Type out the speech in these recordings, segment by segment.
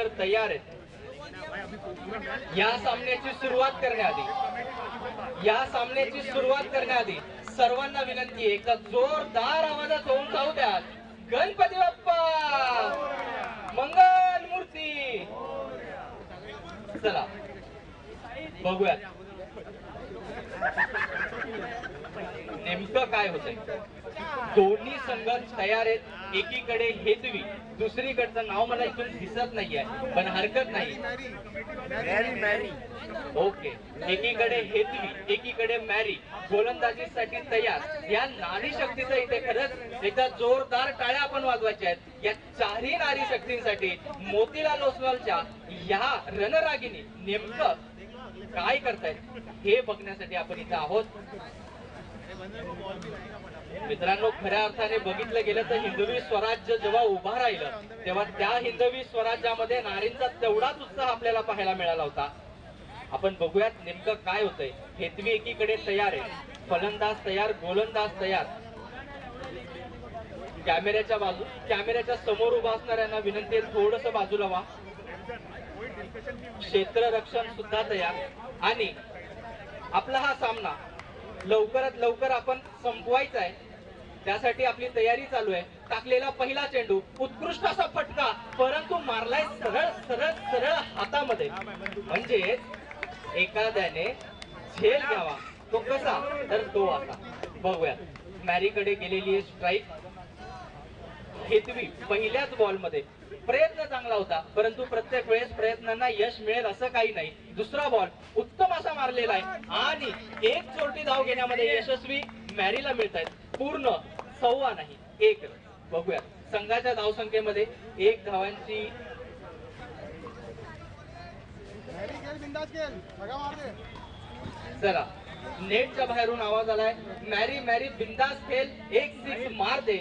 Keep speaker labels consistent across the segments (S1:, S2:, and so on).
S1: तर तयार आहेत. या सामन्याची सुरुवात करण्याआधी सर्वांना विनंती आहे, एका जोरदार आवाजात होऊन जाऊ द्या. गणपती बाप्पा मंगल मूर्ती. चला बघूयात नेमकं काय होतंय. दोन्ही संघ तयार आहेत. एकीकडे हेतवी, दुसरीकडचं नाव मला इथून दिसत नाहीये पण हरकत नाही. ओके, एकीकडे हेतवी, एकीकडे मॅरी गोलंदाजीसाठी तयार. या नारी शक्तीचं इथे खरंच एकदा जोरदार टाळ्या आपण वाजवायच्या आहेत. या चारही नारी शक्तींसाठी मोतीलाल ओसवालच्या या रणरागिणी नेमकं काय करतायत हे बघण्यासाठी आपण इथे आहोत. मित्रांनो, खऱ्या अर्थाने बघितलं गेलं तर हिंदवी स्वराज्य जेव्हा उभा राहिलं तेव्हा त्या हिंदवी स्वराज्यामध्ये नारींचा तेवढाच उत्साह आपल्याला पाहायला मिळाला होता. आपण बघूयात नेमकं काय होतंय. हेतवी एकीकडे तयार आहे, फलंदाज तयार, गोलंदाज तयार. कॅमेऱ्याच्या समोर उभा असणाऱ्यांना विनंती आहे थोडस बाजूला व्हा. क्षेत्ररक्षण सुद्धा तयार. आणि आपला हा सामना लवकरात लवकर आपण संपवायचा आहे, त्यासाठी आपली तयारी चालू आहे. टाकलेला पहिला चेंडू, उत्कृष्ट असा फटका, परंतु मारलाय सरळ सरळ सरळ हातामध्ये. म्हणजे एखाद्याने झेल घ्यावा तो कसा, तर तो असा. बघूया, मॅरीकडे गेलेली स्ट्राईक. हेतवी पहिल्याच बॉलमध्ये प्रयत्न चांगला होता, परंतु प्रत्येक वेळेस प्रयत्नांना यश मिळेल असं काही नाही. दुसरा बॉल उत्तम असा मारलेला आहे आणि एक चोरटी धाव घेण्यामध्ये यशस्वी मॅरीला मिळत आहेत. पूर्ण 1.25 नाही, 1 रन. बघूया संघाच्या धावसंख्येमध्ये 1 धावांची चला नेटच्या बाहेरून आवाज आलाय. मॅरी मॅरी बिंदास खेळ, 1 6 मार दे.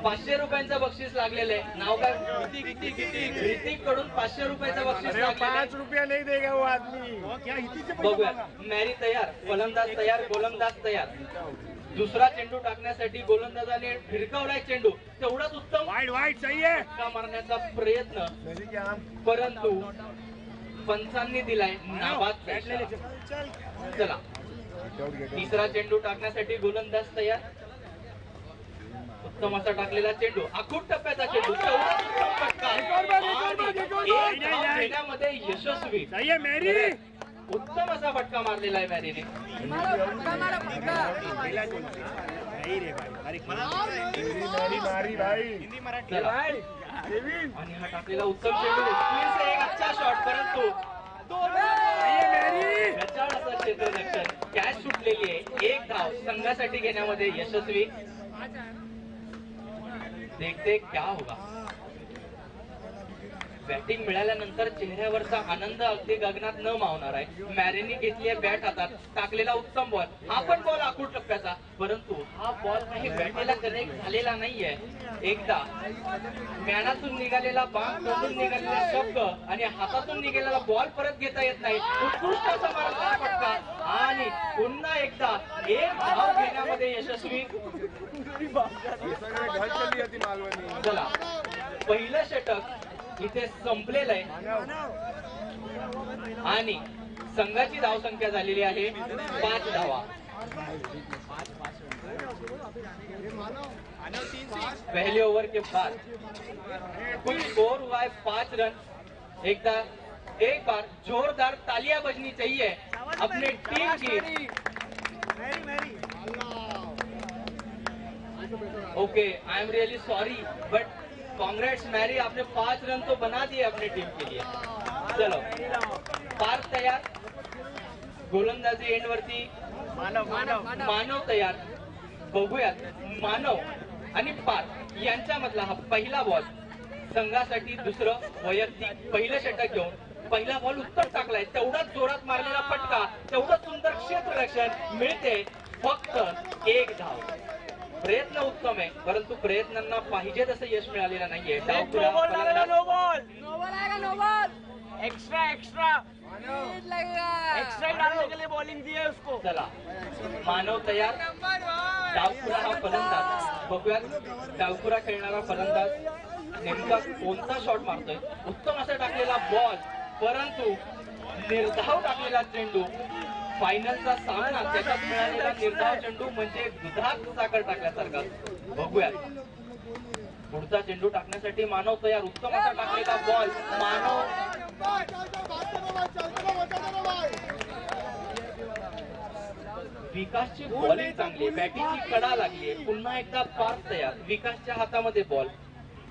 S1: 500 रुपयांचं बक्षीस लागलेलं आहे. नाव काय? ऋतिक कडून 500 रुपयाचं बक्षीस लागलेलं.
S2: 5 रुपया नाही देगा वो आदमी.
S1: बघूया, मॅरी तयार, फलंदाज तयार, गोलंदाज तयार. दुसरा चेंडू टाकण्यासाठी गोलंदाजाने भिरकावलाय चेंडू, तेवढाच उत्तम
S2: वाईट सही आहे
S1: फटका मारण्याचा प्रयत्न, परंतु पंचांनी दिलाय नाबाद. चला तिसरा चेंडू टाकण्यासाठी गोलंदाज तयार. उत्तम असा टाकलेला चेंडू, आखूट टप्प्याचा चेंडू, घेण्यामध्ये यशस्वी. उत्तम असा फटका मारलेला आहे मॅरीने. आणि हा टाकलेला उत्तम चेंडू, एक अच्छा शॉट, परंतु असा क्षेत्ररक्षण, कॅच सुटलेली आहे. 1 धाव संघासाठी घेण्यामध्ये यशस्वी. देखते क्या होगा. बॅटिंग मिळाल्यानंतर चेहऱ्यावरचा आनंद अगदी गगनात न मावणार आहे. मॅरीने घेतली आहे बॅट हातात, टाकलेला उत्तम बॉल. हा पण बॉल आखूट टप्प्याचा, परंतु हा बॉल काही बॅटेला कनेक्ट झालेला नाहीये. एकदा मॅनातून निघालेला बाण, तोंडून निघालेला शब्द आणि हातातून निघालेला बॉल परत घेता येत नाही. उत्कृष्ट असा मारलेला फटका आणि पुन्हा एकदा 1 धाव घेण्यामध्ये यशस्वी. चला पहिलं षटक इथे संपलेलं आहे आणि संघाची धावसंख्या झालेली आहे 5 धावा. पहले ओवर के बाद कुल स्कोर हुआ है 5 रन. एक बार जोरदार तालियां बजनी चाहिए अपने टीम की. Okay, I am really sorry but congrats मैरी, आपने 5 रन तो बना दिए अपनी टीम के लिए. चलो पार्क तयार, गोलंदाजी एंड वरती मानव तयार. बघूयात मानव आणि पार्क यांच्यामधला हा पहिला बॉल. संघासाठी दुसरं वैयक्तिक पहिलं षटक घेऊन पहिला बॉल उत्तम टाकलाय. तेवढाच जोरात मारलेला फटका, तेवढं सुंदर क्षेत्ररक्षण, मिळते फक्त 1 धाव. प्रयत्न उत्तम आहे, परंतु प्रयत्नांना पाहिजे तसं यश मिळालेलं नाहीये.
S2: एक्स्ट्रा डालने के लिए बॉलिंग दी है उसको.
S1: चला मानव तयार, डावखुरा हा फलंदाज. बघूयात डावखुरा खेळणारा फलंदाज नेमका कोणता शॉट मारतोय. उत्तम असा टाकलेला बॉल, परंतु निर्धाव टाकलेला चेंडू. फायनलचा सामना त्याच्यात मिळालेला निर्धाव चेंडू म्हणजे दुधात साखर टाकल्यासारखा. बघूया पुढचा चेंडू टाकण्यासाठी मानव तयार. उत्तम असा टाकलेला बॉल. मानव विकासची बॉलिंग चांगली, बॅटिंगची कडा लागली. पुन्हा एकदा पार्थ तयार. विकासच्या हातामध्ये बॉल.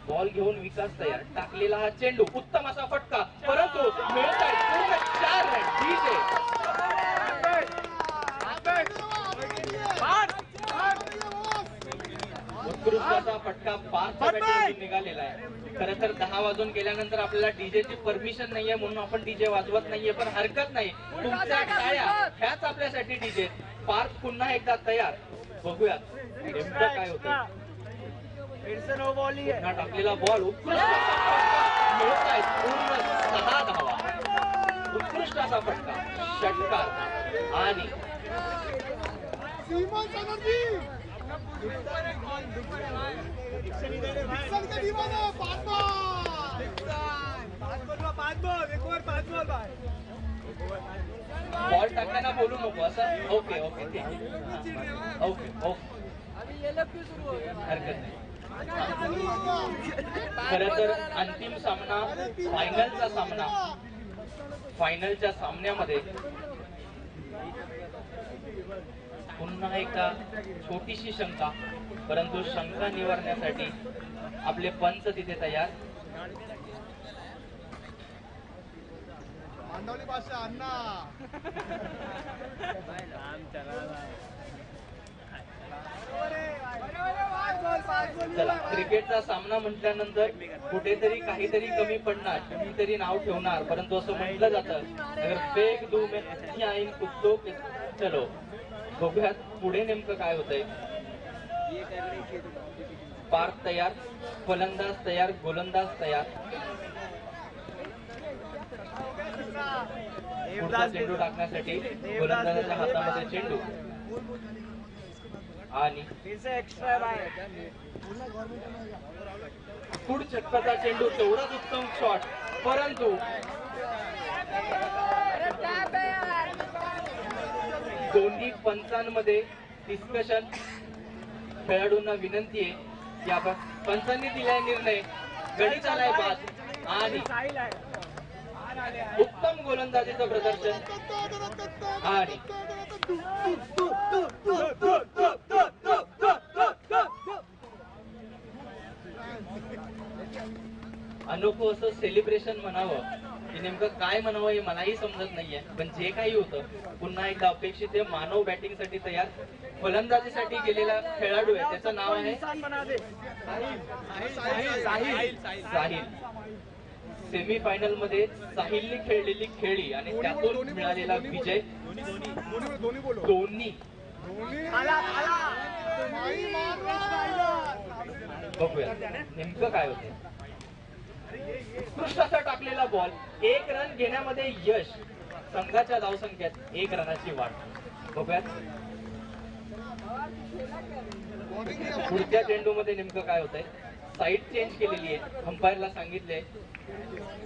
S1: बॉल घेऊन विकास तयार. टाकलेला हा चेंडू. उत्तम असा फटका, परंतु मिळत आहे पूर्ण 4 रन. डीजे उत्कृष्ट असा फटका पार्थच्या बॅटिंगमधून निघालेला आहे. खरं तर 10 वाजून गेल्यानंतर आपल्याला डीजेची परमिशन नाहीये म्हणून आपण डीजे वाजवत नाहीये, पण हरकत नाही. तुमच्या टाळ्या ह्याच आपल्यासाठी डीजे. पार्थ पुन्हा एकदा तयार. बघूया नेमकं काय होतं. पुन्हा टाकलेला बॉल. उत्कृष्ट मिळत आहे पूर्ण 6 धावा. उत्कृष्ट असा फटका, षटकार. आणि बॉल टाकताना बोलू नको असं. ओके ओके ओके ओके हरकत नाही. खरं तर अंतिम सामना, फायनलचा सामना. फायनलच्या सामन्यामध्ये पुन्हा एकदा छोटीशी शंका, परंतु शंका निवारण्यासाठी आपले पंच तिथे तयार. चला, क्रिकेटचा सामना म्हटल्यानंतर कुठेतरी काहीतरी कमी पडणार, कुठेतरी नाव ठेवणार. परंतु असं म्हटलं जातं अगर फेक दू में आईन कुत्तो चलो. बघूयात पुढे नेमकं काय होतंय. पार्थ तयार. फलंदाज तयार. गोलंदाज तयार. पुढचा चेंडू टाकण्यासाठी गोलंदाजाच्या हातामध्ये चेंडू. आणि पुढ चटकाचा चेंडू. तेवढाच उत्तम शॉट, परंतु दोन्ही पंचांमध्ये डिस्कशन. खेळाडूंना विनंती आहे की आपण पंचांनी दिलाय निर्णय, गडी चालाय बाद. आणि उत्तम गोलंदाजीचं प्रदर्शन. आणि अनोखं असं सेलिब्रेशन म्हणावं की नेमकं काय म्हणावं हे मलाही समजत नाहीये. पण जे काही होतं पुन्हा एकदा अपेक्षित आहे. मानव बॅटिंग साठी तयार. फलंदाजीसाठी गेलेला खेळाडू आहे, त्याचं नाव आहे साहिल. सेमी फायनल मध्ये साहिलने खेळलेली खेळी आणि त्यातून मिळालेला विजय. दोन्ही बघूया नेमकं काय होतं. उत्कृष्ट असा टाकलेला बॉल. 1 रन घेण्यामध्ये यश. संघाच्या धावसंख्येत 1 रनाची वाढ. बघूयात पुढच्या चेंडू मध्ये नेमकं काय होतंय. साईड चेंज केलेली आहे, अंपायरला सांगितले.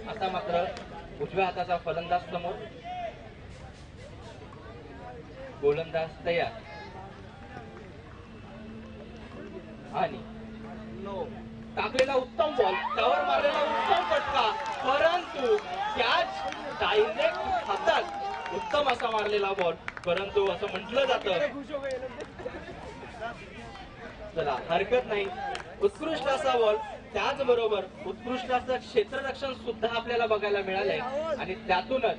S1: आता मात्र उजव्या हाताचा फलंदाज समोर. गोलंदाज तयार. आणि टाकलेला उत्तम बॉल. त्यावर मारलेला उत्तम फटका, परंतु कॅच डायरेक्ट हातात. उत्तम असा मारलेला बॉल, परंतु असं म्हटलं जातं. चला हरकत नाही. उत्कृष्ट असा बॉल, त्याचबरोबर उत्कृष्ट असं क्षेत्ररक्षण सुद्धा आपल्याला बघायला मिळालंय. आणि त्यातूनच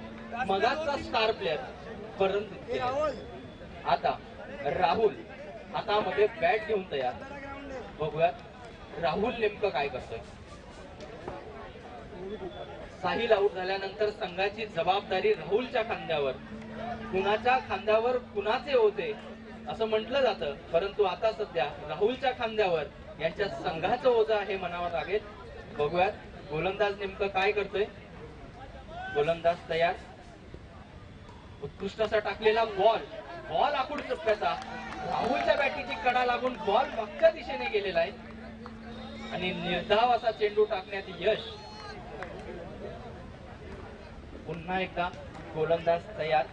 S1: मगाचा स्टार प्लेअर. परंतु आता राहुल हातामध्ये बॅट घेऊन तयार. बघूयात राहुल नेमकं काय करतोय. साहिल आऊट झाल्यानंतर संघाची जबाबदारी राहुलच्या खांद्यावर. कुणाच्या खांद्यावर कुणाचे होते असं म्हटलं जातं, परंतु आता सध्या राहुलच्या खांद्यावर यांच्या संघाचं ओझं आहे म्हणावं लागेल. बघूयात गोलंदाज नेमकं काय करतोय. गोलंदाज तयार. उत्कृष्ट असा टाकलेला बॉल. बॉल आखूड टप्प्याचा. राहुलच्या बॅटीची कडा लागून बॉल मागच्या दिशेने गेलेला आहे. आणि निर्धाव असा चेंडू टाकण्यात यश. पुन्हा एकदा गोलंदाज तयार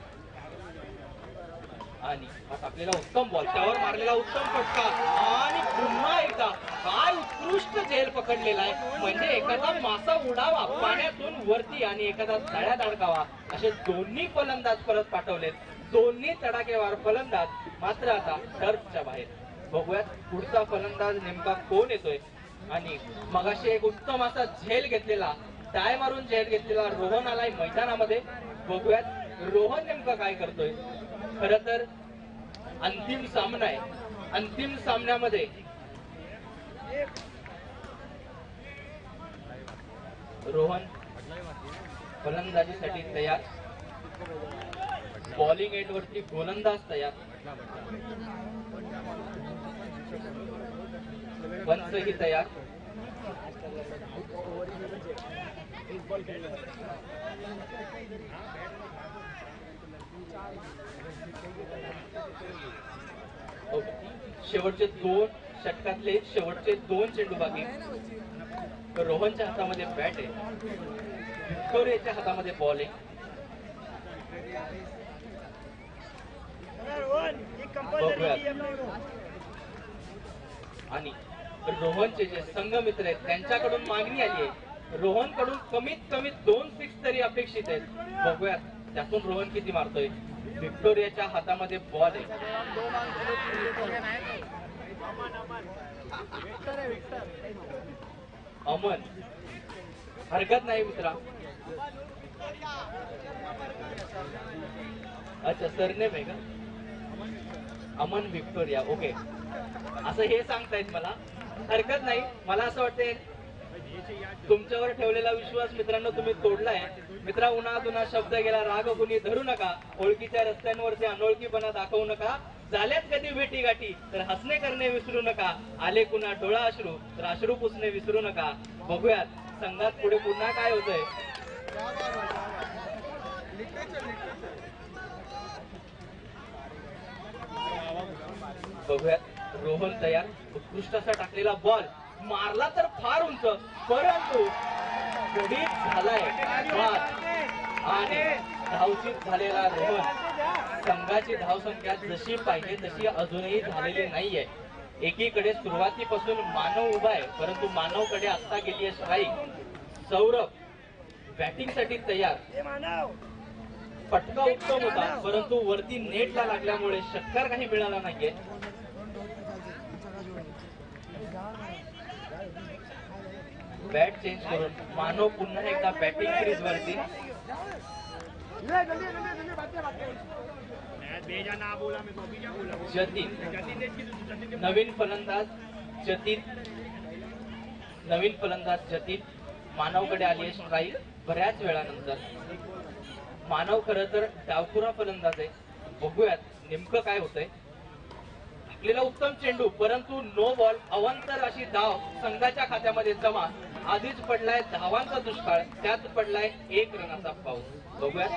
S1: आणि हा टाकलेला उत्तम बॉल, त्यावर मारलेला उत्तम फटका आणि पुन्हा एकदा काय उत्कृष्ट झेल पकडलेला आहे. म्हणजे एखादा मासा उडावा पाण्यातून वरती आणि एखादा तळ्यात अडकावा असे दोन्ही फलंदाज परत पाठवलेत. दोन्ही तडाखेवार फलंदाज मात्र आता टर्फच्या बाहेर. बघूयात पुढचा फलंदाज नेमका कोण येतोय. आणि मगाशी एक उत्तम असा झेल घेतलेला, टाय मारून झेल घेतलेला रोहन आलाय मैदानामध्ये. बघूयात रोहन नेमका काय करतोय. खर तर अंतिम सामना आहे. अंतिम सामन्यामध्ये रोहन फलंदाजीसाठी तयार, बॉलिंग एंड वरती गोलंदाज तयार, पंचही तयार. शेवटचे दोन षटकातले शेवटचे दोन चेंडू बाकी. रोहनच्या हातामध्ये बॅट आहे, व्हिक्टोरियाच्या हातामध्ये बॉल आहे. आणि रोहनचे जे संघ मित्र आहेत त्यांच्याकडून मागणी आली आहे. रोहन कडून कमीत कमी 2 सिक्स तरी अपेक्षित आहेत. बघूयात त्यातून रोहन किती मारतोय. व्हिक्टोरियाच्या हातामध्ये बॉल आहे. अमन, हरकत नाही मित्रा. अच्छा सरनेम आहे का अमन व्हिक्टोरिया. ओके, असं हे सांगतायत मला. हरकत नाही. मला असं वाटतंय तुमच्यावर ठेवलेला विश्वास मित्रांनो तुम्ही तोडलाय. मित्रा, उन्हा शब्द गेला राग कुणी धरू नका. ओळखीच्या रस्त्यांवरती अनोळखीपणा दाखवू नका. झाल्यात कधी भेटी गाठी तर हसणे करणे विसरू नका. आले कुणा डोळा अश्रू तर अश्रू पुसणे विसरू नका. बघूयात संघात पुढे पुन्हा काय होतंय. बघूयात रोहन तयार. उत्कृष्ट असा टाकलेला बॉल मारला तर फार उंच, परंतु गडीत झालाय बाद. आणि धावचीत झालेला रोहन. संघाची धावसंख्या जशी पाहिजे तशी अजूनही झालेली नाहीये. एकीकडे सुरुवातीपासून मानव उभा आहे, परंतु मानवकडे आता गेली आहे स्ट्राईक. सौरभ बॅटिंग साठी तयार. फटका उत्तम होता, परंतु वरती नेटला लागल्यामुळे षटकार काही मिळाला नाहीये. बॅट चेंज करून मानव पुन्हा एकदा बॅटिंग क्रीज वरती. जतीन नवीन फलंदाज. जतीन मानवकडे आली आहे स्ट्राईक बऱ्याच वेळानंतर. मानव खरं तर डावखुरा फलंदाज आहे. बघूयात नेमकं काय होतंय. टाकलेला उत्तम चेंडू, परंतु नो बॉल. अवांतर अशी धाव संघाच्या खात्यामध्ये जमा. आधीच पडलाय धावांचा दुष्काळ, त्यात पडलाय 1 रनाचा पाऊस. बघूयात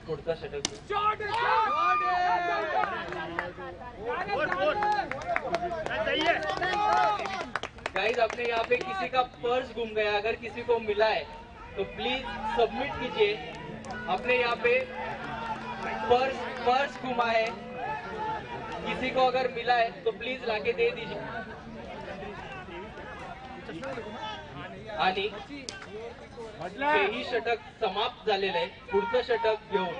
S1: पुढचा षटक. गाइस, अपने यहाँ पे किसी का पर्स गुम गया, अगर किसी को मिला है तो प्लीज सबमिट कीजिए. अपने यहाँ पे पर्स गुमा है, किसी को अगर मिला है तो प्लीज लाके दे दीजिए. आणि हेही षटक समाप्त झालेलं आहे. पुढचं षटक घेऊन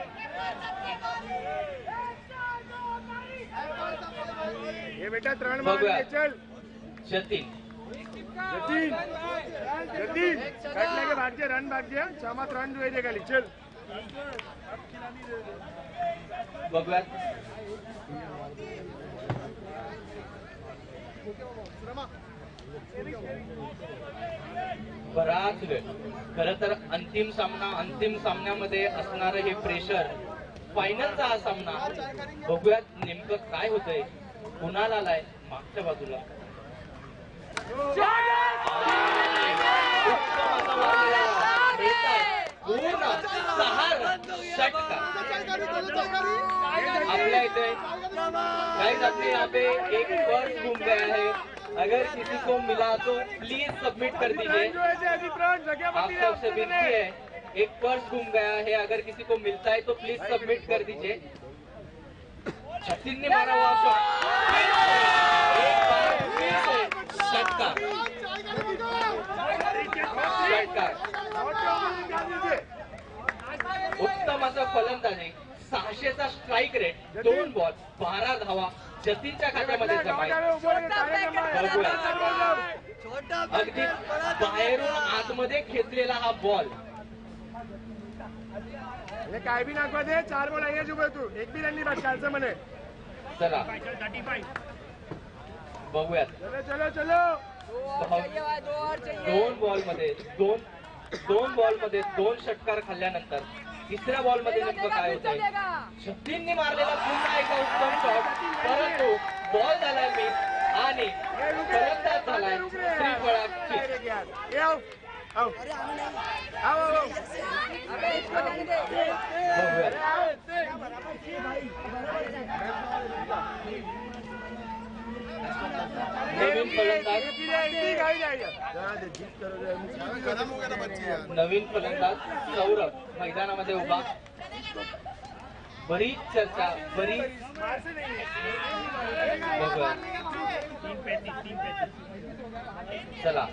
S1: बघूया. जतीन
S2: कटने के भाग रन भाग दिया समात रन दे खाली. चल
S1: बघूयात. बराच वेळ. खरं तर अंतिम सामन्यामध्ये असणारं हे प्रेशर, फायनलचा हा सामना. बघूयात नेमकं काय होतंय. कुणाला आलाय मागच्या बाजूला. पूर्ण 6 षटकार आपल्या इथे. गाइस, अपने यहाँ पे एक पर्स घूम गया है, अगर किसी को मिला तो प्लीज सबमिट कर दीजिए। आप सबसे विनती है, एक पर्स गुम गया है, अगर किसी को मिलता है तो प्लीज सबमिट कर दीजिए। सचिन ने मारा हुआ शॉट, एक बार फिर से षटकार। उत्तम असं फलंदाजी, 600चा स्ट्राईक रेट, 2 बॉल 12 धावा जतीनच्या खात्यामध्ये जमा आहे। अगदी बाहेरून आतमध्ये खेचलेला हा बॉल,
S2: काय बी नाखवा दे, 4 बॉल आहे जुबे तू, एक बी रन नाही बाद कालचं म्हणे।
S1: चला बघूयात।
S2: चलो चलो
S1: 2 बॉल मध्ये 2 षटकार खाल्ल्यानंतर तिसऱ्या बॉल मध्ये नेमकं काय होतंय? जतीनने मारलेला पुन्हा एक उत्तम शॉट, परंतु बॉल झालाय मिस आणि फलंदाज झालाय श्रीफळा। नवीन फलंदाज सौरभ मैदानामध्ये उभा। बरीच चर्चा, बरीच चला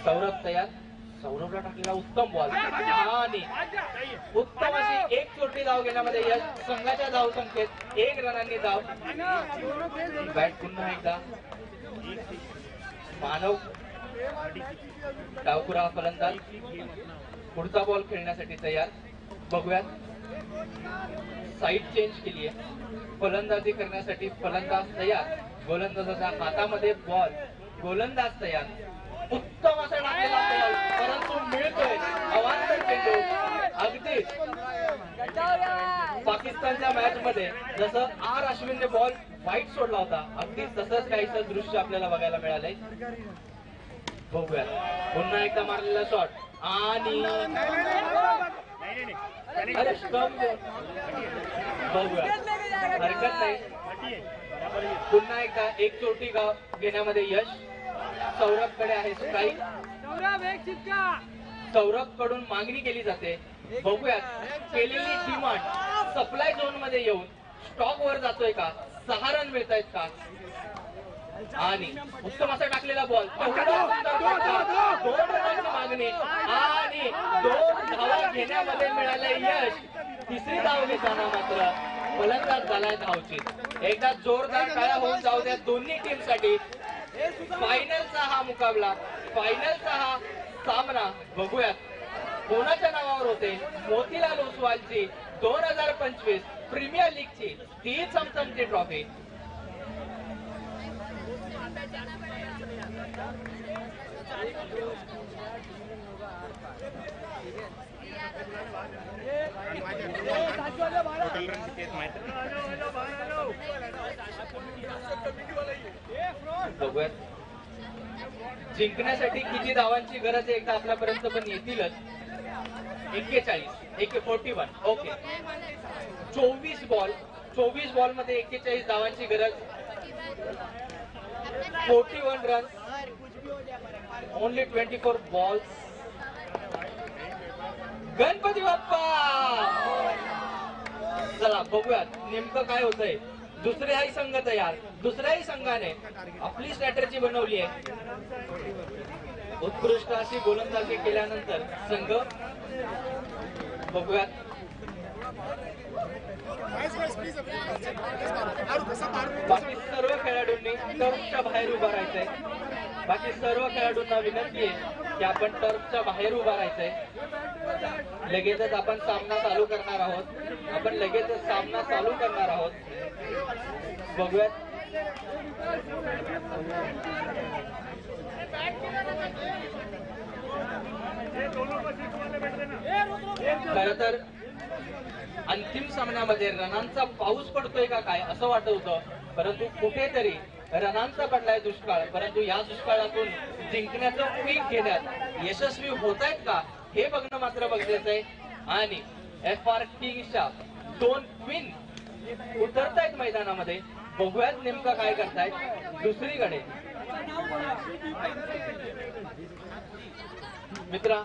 S1: सौरभ तयार। सौरभला टाकलेला उत्तम बॉल आणि उत्तम अशी एक छोटी धाव घेण्यामध्ये यश। संघाच्या धाव संख्येत 1 रनांनी धाव। बॅट पुन्हा एकदा मानव डावखुरा फलंदाज, पुढचा बॉल खेळण्यासाठी तयार। बघूयात, साईड चेंज केली आहे, फलंदाजी करण्यासाठी फलंदाज तयार, गोलंदाजाच्या हातामध्ये बॉल, गोलंदाज तयार। उत्तम असा टाकलेला बॉल, परंतु मिळतोय अवांतर चेंडू। अगदी पाकिस्तानच्या मॅच मध्ये जसं आर अश्विनने बॉल वाईट सोडला होता, अगदी तसंच काहीच दृश्य आपल्याला बघायला मिळालंय। बघूया, पुन्हा एकदा मारलेला शॉट आणि अरे स्टंप। बघूया, हरकत नाही, पुन्हा एकदा एक चोटी घेण्यामध्ये यश। सौरभ कडे आहे स्ट्राईक, सौरभ कडून मागणी केली जाते। बघूयात, केलेली डिमांड सप्लाय झोन मध्ये येऊन स्टॉक वर जातोय का, 6 रन मिळत आहेत का? आणि उत्तम असा टाकलेला बॉल, 2 रनांची मागणी आणि 2 धावा घेण्यामध्ये मिळाले यश। तिसरी धाव घेताना मात्र फलंदाज झालाय धावचीत। एकदा जोरदार टाळ्या होऊन जाऊ द्या दोन्ही टीम साठी। फायनलचा हा मुकाबला, फायनलचा हा सामना बघूयात कोणाच्या नावावर होते। मोतीलाल ओसवालची 2025 प्रीमियर लीगची ती चमचमची ट्रॉफी। बघूयात जिंकण्यासाठी किती धावांची गरज आहे, एकदा आपल्यापर्यंत पण येतीलच। 41 ओके, 24 बॉल मध्ये 41 धावांची गरज, 41 run, only 24 balls. Ganpati Bappa, चला बघूयात नेमकं काय होतंय। दुसऱ्याही संघ तयार, दुसऱ्याही संघाने आपली स्ट्रॅटेजी बनवली आहे। उत्कृष्ट अशी गोलंदाजी केल्यानंतर संघ बघूयात, बाकी सर्व खेळाडूंनी टर्फच्या बाहेर उभा राहायचंय। बाकी सर्व खेळाडूंना विनंती आहे की आपण टर्फच्या बाहेर उभा राहायचंय। लगेचच आपण सामना चालू करणार आहोत, आपण लगेचच सामना चालू करणार आहोत। बघूयात, खर तर अंतिम सामन्यामध्ये रनांचा पाऊस पडतोय का काय असं वाटत होतं, परंतु कुठेतरी रनांचा पडलाय दुष्काळ। परंतु या दुष्काळातून जिंकण्याचं पीक घेण्यात यशस्वी होत आहेत का हे बघणं मात्र गरजेचं आहे। आणि FR किंग्सच्या 2 क्वीन उतरतायत मैदानामध्ये, बघूयात नेमकं काय करतायत। दुसरीकडे मित्रा,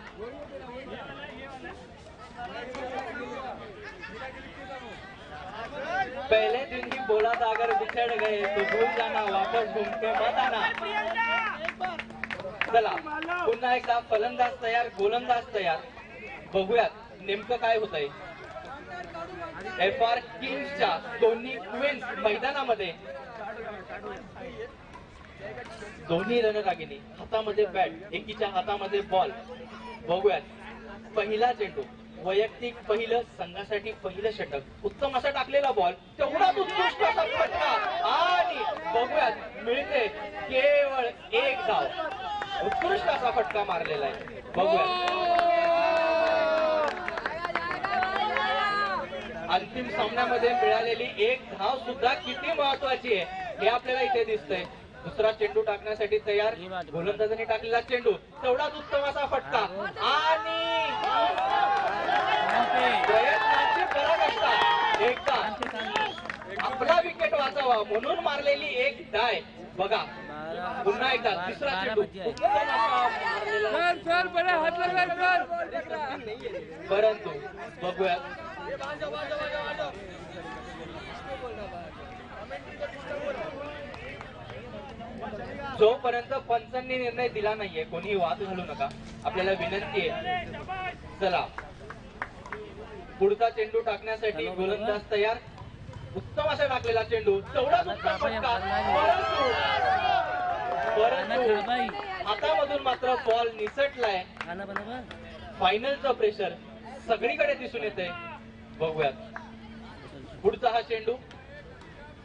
S1: पहले दिन ही बोला था अगर बिछड़ गए तो भूल जाना, वापस घूम के मत आना. चला पुन्हा एकदा फलंदाज तयार, गोलंदाज तयार. बघूयात नेमकं काय होतंय. FR किंग्सच्या दोन्ही क्वीन्स मैदानामध्ये, दोन्ही रणरागिणी हातामध्ये बॅट, एकीच्या हातामध्ये बॉल. बघूयात पहिला चेंडू, वैयक्तिक पहिलं, संघासाठी पहिलं षटक. उत्तम असा टाकलेला बॉल, तेवढाच उत्कृष्ट असा फटका आणि बघूयात मिळते केवळ एक धाव. उत्कृष्ट असा फटका मारलेला आहे. बघूयात अंतिम सामन्यामध्ये मिळालेली एक धाव सुद्धा किती महत्वाची आहे हे आपल्याला इथे दिसतंय. दुसरा चेंडू टाकण्यासाठी तयार, गोलंदाजाने टाकलेला चेंडू, तेवढाच उत्तम असा फटका आणि प्रयत्नाची गरज असतात. एकदा आपला विकेट वाचावा म्हणून मारलेली एक डाय. बघा पुन्हा एकदा तिसरा चेंडू, उत्तम असा मारलेला, परंतु बघूयात जोपर्यंत पंचांनी निर्णय दिला नाहीये, कोणी वाद घालू नका. आपल्याला विनंती आहे. चला पुढचा चेंडू टाकण्यासाठी गोलंदाज तयार. उत्तम असा टाकलेला चेंडू, तेवढाच उत्तम फटका, परंतु हातामधून मात्र बॉल निसटलाय. फायनलचं प्रेशर सगळीकडे दिसून येते. बघूयात पुढचा हा चेंडू,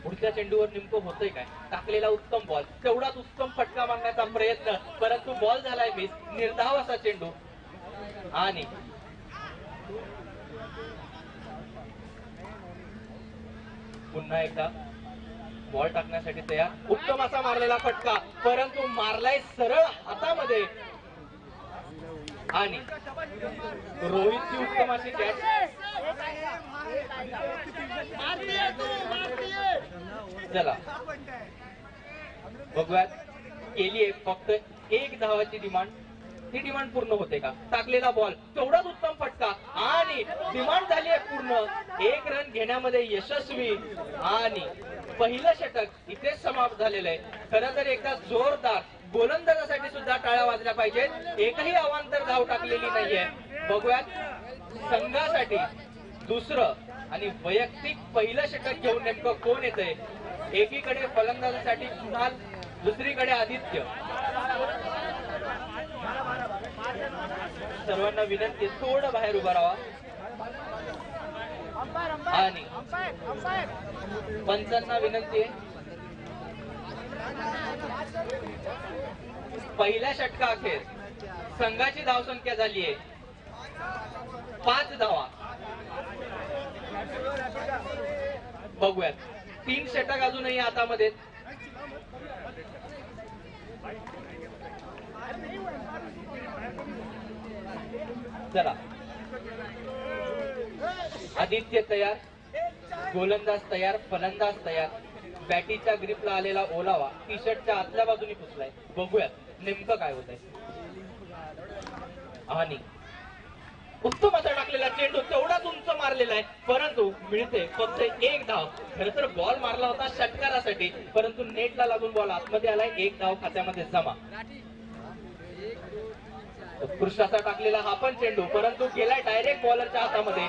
S1: पुढच्या चेंडूवर नेमकं होतंय काय. टाकलेला उत्तम बॉल, तेवढाच उत्तम फटका मारण्याचा प्रयत्न, परंतु बॉल झालाय मिस. निर्धाव असा चेंडू आणि पुन्हा एकदा बॉल टाकण्यासाठी तयार. उत्तम असा मारलेला फटका, परंतु मारलाय सरळ हातामध्ये आणि रोहितची उत्तम अशी कॅच. चला बघूयात, केलीये फक्त एक धावाची डिमांड. ही डिमांड पूर्ण होते का. टाकलेला बॉल, तेवढाच उत्तम फटका आणि डिमांड झाली आहे पूर्ण. एक रन घेण्यामध्ये यशस्वी आणि पहिलं षटक इथेच समाप्त झालेलं आहे. खरं तर एकदा जोरदार गोलंदाजासाठी सुद्धा टाळ्या वाजल्या पाहिजेत. एकही अवांतर धाव टाकलेली नाहीये. बघूयात संघासाठी दुसरं आणि वैयक्तिक पहिलं षटक घेऊन नेमकं कोण येतंय. एकीकडे फलंदाजासाठी कुणाल, दुसरीकडे आदित्य. सर्वांना विनंती, थोडं बाहेर उभा राहा आणि पंचांना विनंती आहे. पहिल्या षटकाअखेर संघाची धावसंख्या झाली आहे 5 धावा. बघूयात 3 षटक अजूनही हातामध्ये. चला आदित्य तयार, गोलंदाज तयार, फलंदाज तयार. बॅटीच्या ग्रिपला आलेला ओलावा टी शर्टच्या आतल्या बाजूने पुसलाय. बघूयात नेमकं काय होतंय. आणि उत्तम असा टाकलेला चेंडू, तेवढाच उंच मारलेला आहे, परंतु मिळते फक्त एक धाव. खरं तर बॉल मारला होता षटकारासाठी, परंतु नेटला लागून बॉल आतमध्ये आलाय. एक धाव खात्यामध्ये जमा. उत्कृष्ट असा टाकलेला हा पण चेंडू, परंतु गेलाय डायरेक्ट बॉलरच्या हातामध्ये.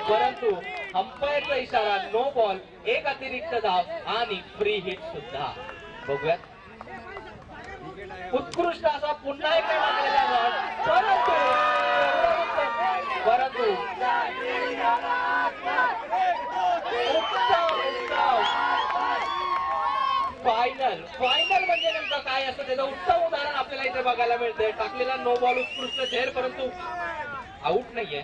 S1: परंतु अंपायरचा इशारा, नो बॉल, एक अतिरिक्त धाव आणि फ्री हिट सुद्धा. बघूयात उत्कृष्ट असा पुन्हा एकदा टाकलेला बॉल, परंतु फायनल म्हणजे नेमकं काय असतं त्याचं उत्तम उदाहरण आपल्याला इथे बघायला मिळतंय. टाकलेला नो बॉल, उत्कृष्ट झेल, परंतु आउट नाहीये.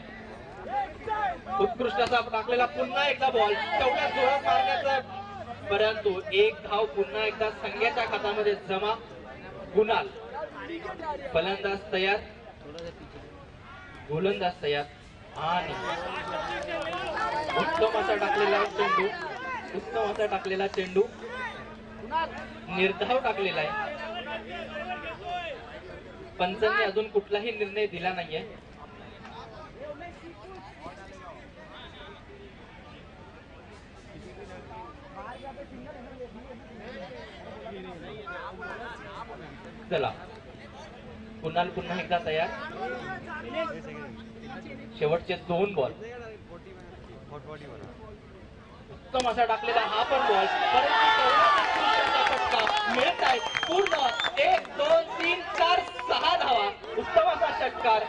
S1: उत्कृष्ट असा टाकलेला पुन्हा एकदा बॉल, तेवढ्या जोरात मारण्याचा, परंतु एक धाव पुन्हा एकदा संघाच्या खात्यामध्ये जमा. कुणाल फलंदाज तयार, गोलंदाज तयार आणि उत्तम असा टाकलेला चेंडू, उत्तम असा टाकलेला चेंडू. निर्धाव टाकलेला आहे. पंचांनी अजून कुठलाही निर्णय दिला नाहीये. चला, कुणाल पुन्हा एकदा तयार. शेवटचे 2 बॉल. उत्तम असा टाकलेला हा पण बॉल, परंतु मिळत आहे पूर्ण 1 2 3 4 6 धावा. उत्तम असा षटकार.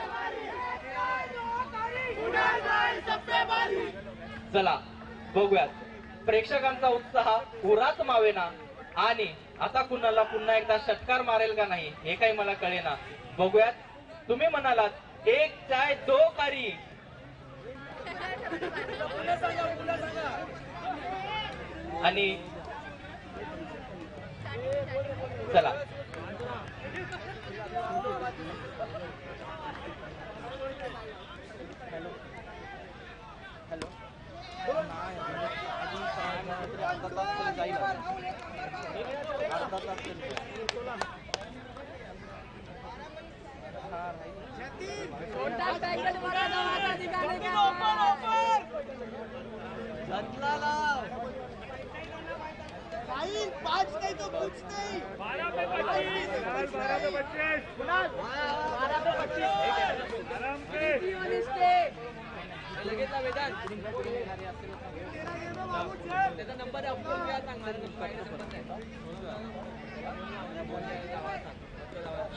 S1: चला बघूयात, प्रेक्षकांचा उत्साह उरात मावेना आणि आता कुणाला पुन्हा एकदा षटकार मारेल का नाही हे काही मला कळेना. बघूयात. तुम्ही म्हणालात 1 चाय 2 कारी. आणि चला,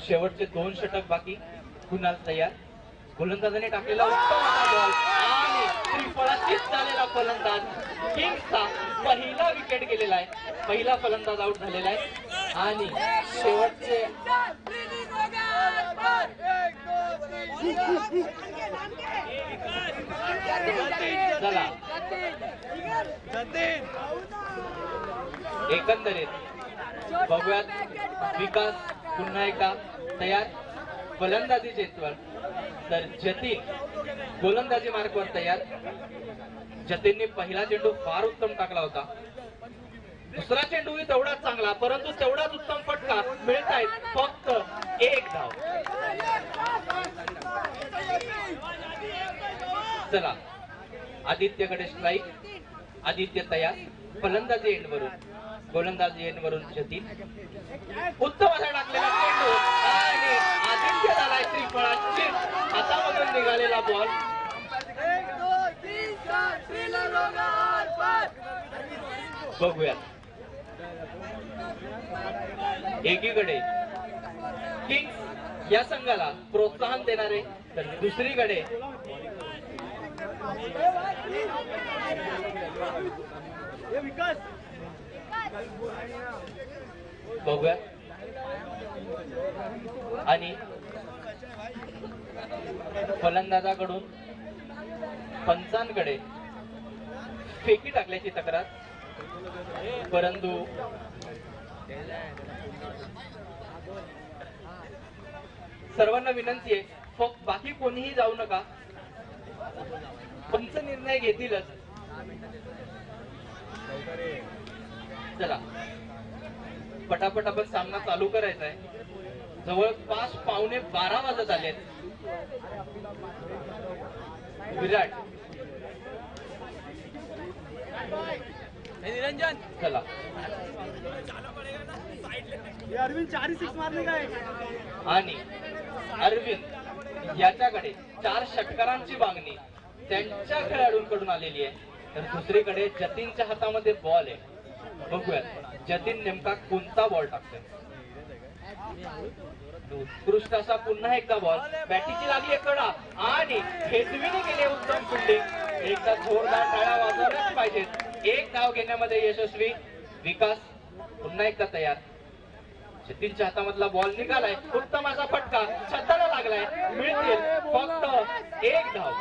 S1: शेवटचे 2 षटक बाकी. कुणाल तयार. गोलंदाजाने टाकलेला उत्तम असा बॉल आणि त्रिफळाचीत झालेला फलंदाज किंग्सचा पहिला विकेट गेलेला आहे. पहिला फलंदाज आउट झालेला आहे. आणि शेवटचे चला, एकंदरीत बघूयात. विकास पुन्हा एकदा तयार. फलंदाजी चेतवर तर जतीन गोलंदाजी मार्कवर तयार. जतीनने पहिला चेंडू फार उत्तम टाकला होता. दुसरा चेंडूही तेवढाच चांगला, परंतु तेवढाच उत्तम फटका. मिळत आहेत फक्त 1 धाव. चला, आदित्यकडे स्ट्राईक. आदित्य तयार. फलंदाजी एंडवरून गोलंदाजी एंडवरून जतीन. उत्तम असा टाकलेला चेंडू आणि आदित्य झालाय त्रिफळाचीत. हातामधून निघालेला बॉल. बघूया. एकीकडे किंग्स या संघाला प्रोत्साहन देणारे तर दुसरीकडे बघूया. आणि फलंदाजाकडून पंचांकडे फेकी टाकल्याची तक्रार. परंतु सर्वांना विनंती आहे, फक्त बाकी कोणीही जाऊ नका. पंच निर्णय घेतीलच. चला, पटापट आपण सामना चालू करायचा आहे. जवळपास 11:15 वाजत आलेत. विराट निरंजन. चला,
S2: अरविंद 4 6 मारले काय.
S1: आणि अरविंद याच्याकडे 4 षटकारांची मागणी त्यांच्या खेळाडूंकडून आलेली आहे. तर दुसरीकडे जतीनच्या हातामध्ये बॉल आहे. बघूयात जतीन नेमका कोणता बॉल टाकतोय. उत्कृष्ट असा पुन्हा एकदा बॉल. बॅटीची लागली कडा आणि हेदवीने गेले उत्तम फिल्डिंग. एकदा जोरदार टाळ्या वाजवल्याच पाहिजेत. 1 धाव घेण्यामध्ये यशस्वी. विकास पुन्हा एकदा तयार. जतीनच्या हातामधला बॉल निघालाय. उत्तम असा फटका छताला लागलाय. मिळतील फक्त 1 धाव.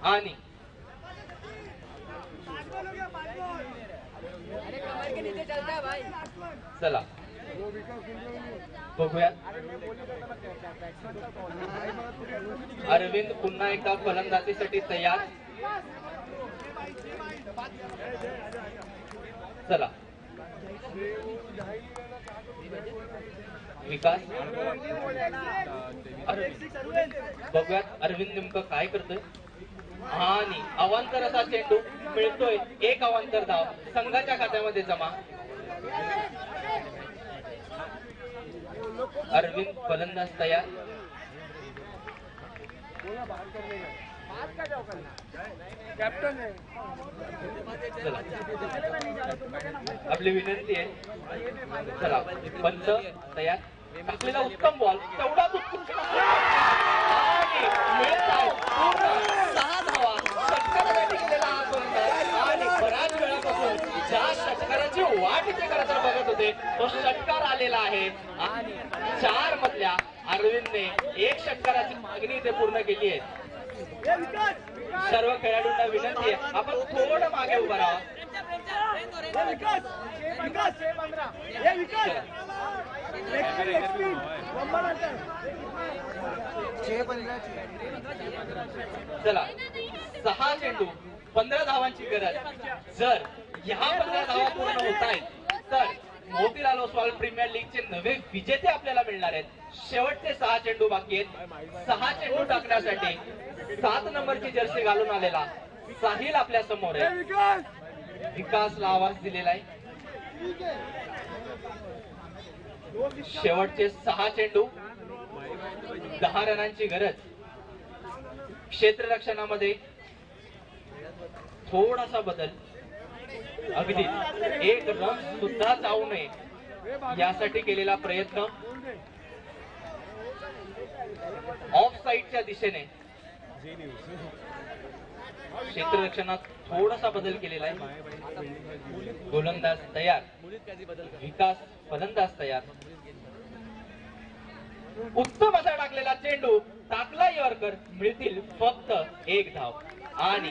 S1: आणि चला बघूया. अरविंद पुन्हा एकदा फलंदाजीसाठी तयार. चला विकास बघूयात अरविंद नेमकं काय करतोय आणि अवांतर असा चेंडू मिळतोय. एक अवांतर धाव संघाच्या खात्यामध्ये जमा. अरविंद फलंदाज तयार.
S2: कॅप्टन आहे.
S1: चला आपली विनंती आहे. चला पंच तयार. टाकलेला उत्तम बॉल तेवढाच उत्कृष्ट आणि मिळत आहे पूर्ण 6 धावा. षटकारासाठी केलेला हा फलंदाज आणि बऱ्याच वेळापासून ज्या षटकाराची वाट इथे खरं तर बघत होते तो षटकार आलेला आहे आणि 4 मधल्या अरविंदने 1 षटकाराची मागणी इथे पूर्ण केली आहे. सर्व खेळाडूंना विनंती आहे आपण थोडं मागे उभं राहा. चला 6 चेंडू 15 धावांची गरज. जर ह्या 15 धावा पूर्ण होत आहेत तर मोतीलाल ओसवाल प्रीमियर लीगचे नवे विजेते आपल्याला मिळणार आहेत. शेवटचे 6 चेंडू बाकी आहेत. 6 चेंडू टाकण्यासाठी 7 नंबरची जर्सी घालून आलेला साहिल आपल्या समोर आहे. विकासला आवाज दिलेला आहे. शेवटचे 6 चेंडू 10 रनांची गरज. क्षेत्ररक्षणामध्ये थोडासा बदल. अगदी 1 रन सुद्धा जाऊ नये यासाठी केलेला प्रयत्न. ऑफ साइडच्या दिशेने क्षेत्ररक्षणात थोडासा बदल केलेला आहे. गोलंदाज तयार. विकास फलंदाज तयार. उत्तम असा टाकलेला चेंडू टाकला यॉर्कर. मिळतील फक्त 1 धाव आणि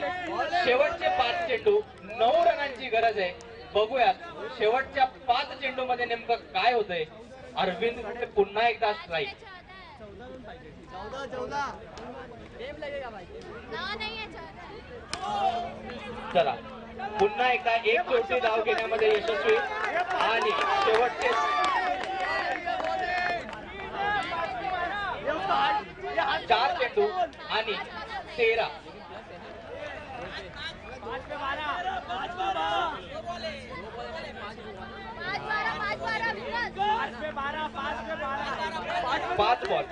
S1: शेवटचे 5 चेंडू 9 रनांची गरज आहे. बघूयात शेवटच्या 5 चेंडू मध्ये नेमकं काय होतंय. अरविंद पुन्हा एकदा स्ट्राईक. चला पुन्हा एकदा 1 चौथी धाव घेण्यामध्ये यशस्वी आणि शेवटचे 4 चेंडू आणि 13. पांच बॉल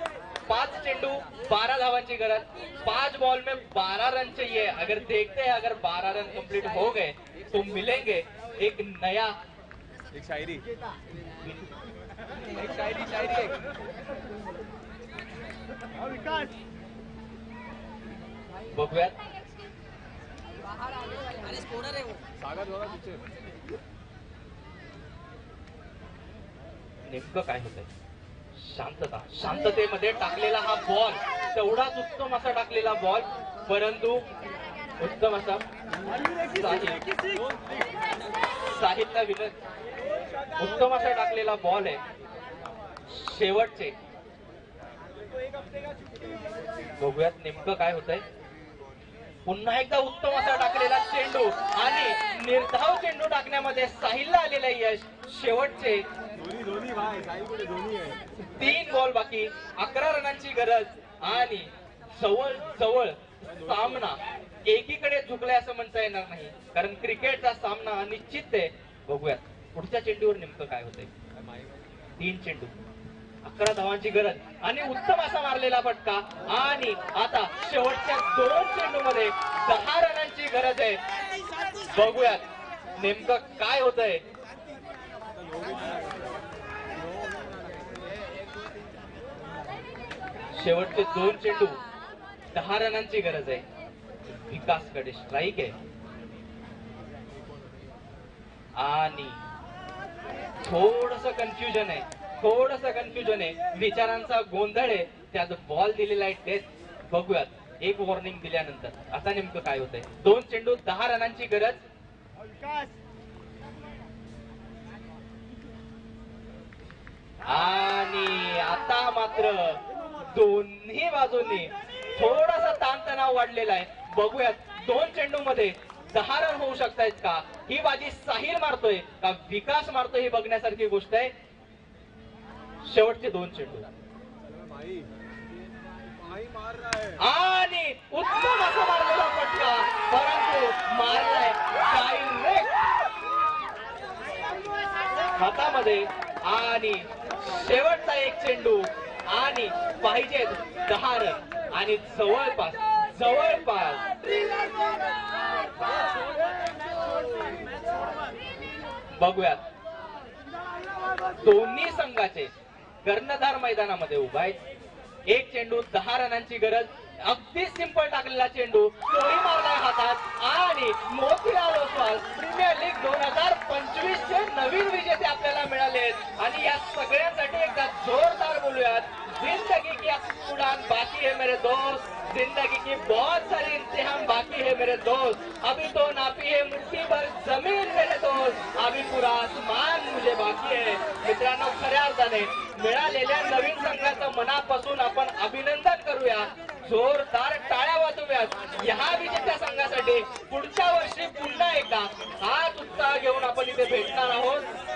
S1: 5 चेंडू 12 धावांची गरज. 5 बॉल में 12 रन चाहिए. अगर देखते हैं अगर 12 रन कंप्लीट हो गए तो मिलेंगे एक नया शायरी बघूयात. नेमकं काय होतंय. शांतता. शांततेमध्ये टाकलेला हा बॉल तेवढाच उत्तम असा टाकलेला बॉल परंतु उत्तम असा साहिलला विनंती. उत्तम असा टाकलेला बॉल आहे. शेवटचे बघूयात नेमकं काय होतंय. पुन्हा एकदा उत्तम असा टाकलेला चेंडू आणि निर्धाव चेंडू टाकण्यामध्ये साहिलला आलेलं यश. शेवटचे 3 बॉल बाकी 11 रनांची गरज आणि जवळ जवळ सामना एकीकडे झुकलाय असं म्हणता येणार नाही कारण क्रिकेटचा सामना निश्चित आहे. बघूयात पुढच्या चेंडूवर नेमकं काय होतंय. 3 चेंडू 11 धावांची गरज आणि उत्तम असा मारलेला फटका आणि आता शेवटच्या 2 चेंडू मध्ये 10 रनांची गरज आहे. बघूयात नेमकं काय होतंय. शेवटचे 2 चेंडू 10 रनांची गरज आहे. विकासकडे स्ट्राईक आहे आणि थोडस कन्फ्युजन आहे. विचारांचा गोंधळ आहे. त्यात बॉल दिलेला आहे डेथ. बघूयात 1 वॉर्निंग दिल्यानंतर आता नेमकं काय होतंय. 2 चेंडू 10 रनांची गरज. आणि आता मात्र दोन्ही बाजूंनी थोडासा ताणतणाव वाढलेला आहे. बघूयात 2 चेंडू मध्ये 10 रन होऊ शकतायत का, ही बाजी साहिल मारतोय का विकास मारतोय, ही बघण्यासारखी गोष्ट आहे. शेवटचे 2 चेंडू आणि उत्तम असं मारलेला फटका, परंतु मारलाय डायरेक्ट हातामध्ये. आणि शेवटचा 1 चेंडू आणि पाहिजेत 10 रन आणि जवळपास बघूयात. दोन्ही संघाचे कर्णधार मैदानामध्ये उभा आहेत. 1 चेंडू 10 रनांची गरज, अगदी सिंपल टाकलेला चेंडू, तोही मारलाय हातात आणि मोतीलाल ओसवाल प्रीमियर लीग 2025 चे नवीन विजेते आपल्याला मिळालेत. आणि या सगळ्यांसाठी एकदा जोरदार बोलूयात. जिंदगी की उड़ान बाकी है मेरे दोस्त, जिंदगी की बहुत सारी इम्तिहान बाकी है मेरे दोस्त, अभी तो नापी है मुट्ठी भर जमीन मेरे दोस्त, अभी पूरा आसमान मुझे बाकी है. मित्रांनो, खऱ्या अर्थाने मिळालेल्या नवीन संघाचं मनापासून आपण अभिनंदन करूया, जोरदार टाळ्या वाजवूयात ह्या विजेत्या संघासाठी. पुढच्या वर्षी पुन्हा एकदा हाच उत्साह घेऊन आपण इथे भेटणार आहोत.